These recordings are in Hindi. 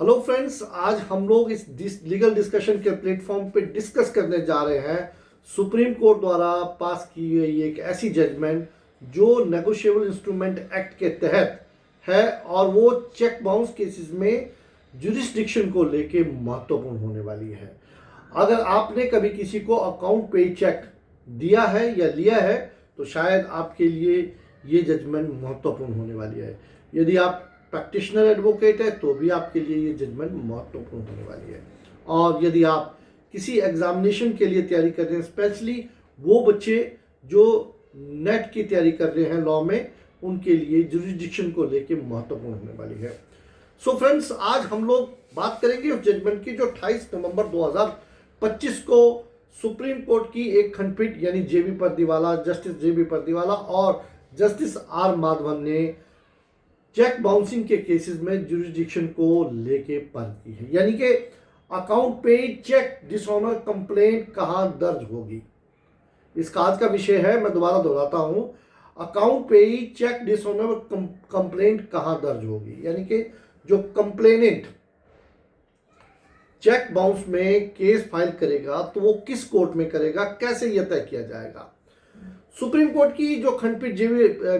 हेलो फ्रेंड्स, आज हम लोग इस लीगल डिस्कशन के प्लेटफॉर्म पे डिस्कस करने जा रहे हैं सुप्रीम कोर्ट द्वारा पास की गई एक ऐसी जजमेंट जो नेगोशिएबल इंस्ट्रूमेंट एक्ट के तहत है और वो चेक बाउंस केसेस में जुरिस्डिक्शन को लेके महत्वपूर्ण होने वाली है। अगर आपने कभी किसी को अकाउंट पे चेक दिया है या लिया है तो शायद आपके लिए ये जजमेंट महत्वपूर्ण होने वाली है। यदि आप प्रैक्टिशनर एडवोकेट है तो भी आपके लिए ये जजमेंट महत्वपूर्ण होने वाली है। और यदि आप किसी एग्जामिनेशन के लिए तैयारी कर रहे हैं, स्पेशली वो बच्चे जो नेट की तैयारी कर रहे हैं लॉ में, उनके लिए जुरिस्डिक्शन को लेके महत्वपूर्ण होने वाली है। सो फ्रेंड्स, आज हम लोग बात करेंगे उस जजमेंट की जो 28 नवंबर 2025 को सुप्रीम कोर्ट की एक खंडपीठ यानी जेबी पर्दीवाला, जस्टिस जेबी पर्दीवाला और जस्टिस आर माधवन ने चेक बाउंसिंग के केसेस में जुरिस्डिक्शन को लेके पारित की है। यानी कि अकाउंट पे चेक डिसऑनर कंप्लेंट कहां दर्ज होगी, इसका आज का विषय है। मैं दोबारा दोहराता हूं, अकाउंट पे चेक डिसऑनर कंप्लेंट कहां दर्ज होगी, यानी कि जो कंप्लेनेंट चेक बाउंस में केस फाइल करेगा तो वो किस कोर्ट में करेगा, कैसे यह तय किया जाएगा। सुप्रीम कोर्ट की जो खंडपीठ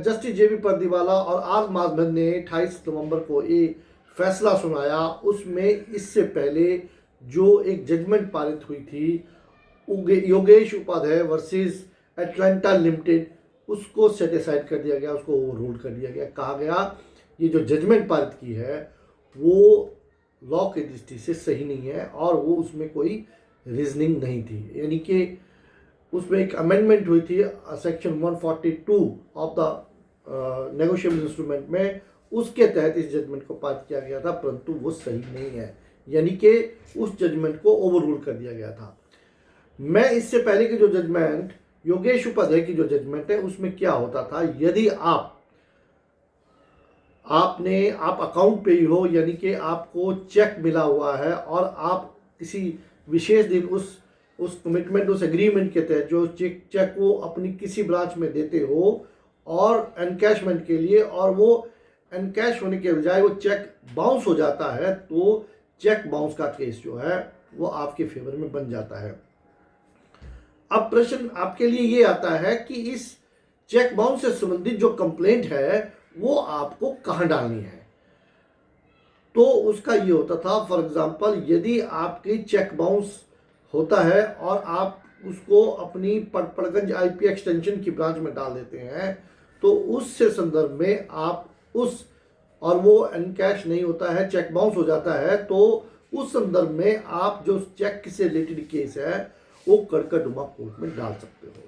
जस्टिस जेबी पर्दीवाला और आर माधवन ने 28 नवंबर को एक फैसला सुनाया, उसमें इससे पहले जो एक जजमेंट पारित हुई थी Yogesh Upadhyay versus Atlanta limited, उसको सेटिसाइड कर दिया गया, उसको ओवररूल कर दिया गया। कहा गया ये जो जजमेंट पारित की है वो लॉ की दृष्टि से सही नहीं है और वो उसमें कोई रीजनिंग नहीं थी। यानी कि उसमें एक अमेंडमेंट हुई थी section 142 of the negotiable instrument में, उसके तहत इस जजमेंट को पारित किया गया था, परंतु वो सही नहीं है, यानी कि उस जजमेंट को ओवररूल कर दिया गया था। मैं इससे पहले की जो जजमेंट योगेश उपाध्याय की जो जजमेंट है उसमें क्या होता था, यदि आप अकाउंट पे ही हो, यानी कि आपको चेक मिला हुआ है और आप किसी विशेष दिन उस कमिटमेंट, उस एग्रीमेंट के तहत जो चेक को अपनी किसी ब्रांच में देते हो और एनकैशमेंट के लिए, और वो एनकैश होने के बजाय वो चेक बाउंस हो जाता है, तो चेक बाउंस का केस जो है वो आपके फेवर में बन जाता है। अब प्रश्न आपके लिए ये आता है कि इस चेक बाउंस से संबंधित जो कंप्लेंट है वो आपको कहाँ डालनी है। तो उसका ये होता था, फॉर एग्जांपल यदि आपकी चेक बाउंस होता है और आप उसको अपनी पड़गंज आईपी एक्सटेंशन की ब्रांच में डाल देते हैं, तो उससे संदर्भ में आप और वो एनकैश नहीं होता है, चेक बाउंस हो जाता है, तो उस संदर्भ में आप जो चेक से रिलेटेड केस है वो कड़कड़डुमा कोर्ट में डाल सकते हो।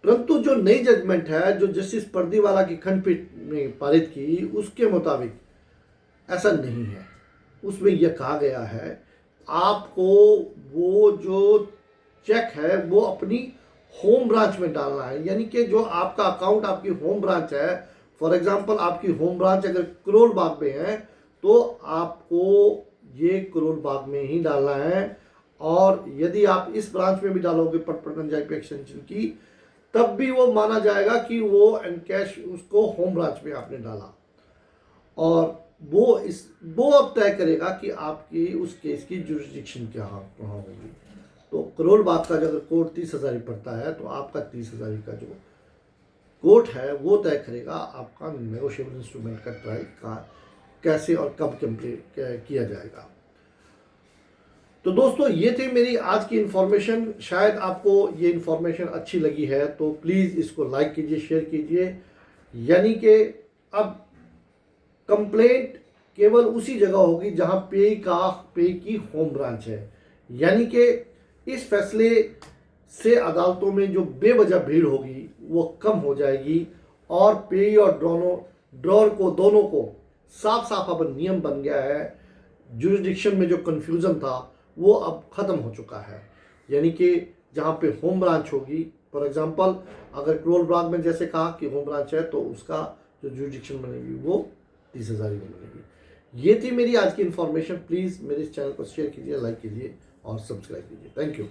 परंतु जो नई जजमेंट है जो जस्टिस पर्दीवाला की खंडपीठ ने पारित की, उसके मुताबिक ऐसा नहीं है। उसमें यह कहा गया है आपको वो जो चेक है वो अपनी होम ब्रांच में डालना है, यानी कि जो आपका अकाउंट आपकी होम ब्रांच है, फॉर एग्जांपल आपकी होम ब्रांच अगर करोल बाग में है तो आपको ये करोल बाग में ही डालना है। और यदि आप इस ब्रांच में भी डालोगे पड़गंज आईपी एक्सटेंशन की, तब भी वो माना जाएगा कि वो एनकैश उसको होम ब्रांच में आपने डाला, और वो अब तय करेगा कि आपकी उस केस की जुरिस्डिक्शन कहाँ होगी। तो करोल बाग का अगर कोर्ट 30,000 पड़ता है तो आपका 30,000 का जो कोर्ट है वो तय करेगा आपका नेगोशिएबल इंस्ट्रूमेंट का ट्रायल कैसे और कब कंप्लीट किया जाएगा। तो दोस्तों, ये थी मेरी आज की इन्फॉर्मेशन। शायद आपको ये इन्फॉर्मेशन अच्छी लगी है तो प्लीज़ इसको लाइक कीजिए, शेयर कीजिए। यानी कि अब कंप्लेंट केवल उसी जगह होगी जहां पे की होम ब्रांच है, यानी कि इस फैसले से अदालतों में जो बेवजह भीड़ होगी वो कम हो जाएगी और पेई और दोनों को साफ साफ अब नियम बन गया है। जुरिस्डिक्शन में जो कन्फ्यूज़न था वो अब ख़त्म हो चुका है, यानी कि जहाँ पे होम ब्रांच होगी, फॉर एग्जांपल अगर करोल बाग में जैसे कहा कि होम ब्रांच है तो उसका जो जुरिस्डिक्शन बनेगी वो 30,000 में बनेगी। ये थी मेरी आज की इन्फॉर्मेशन। प्लीज़ मेरे इस चैनल को शेयर कीजिए, लाइक कीजिए और सब्सक्राइब कीजिए। Thank you.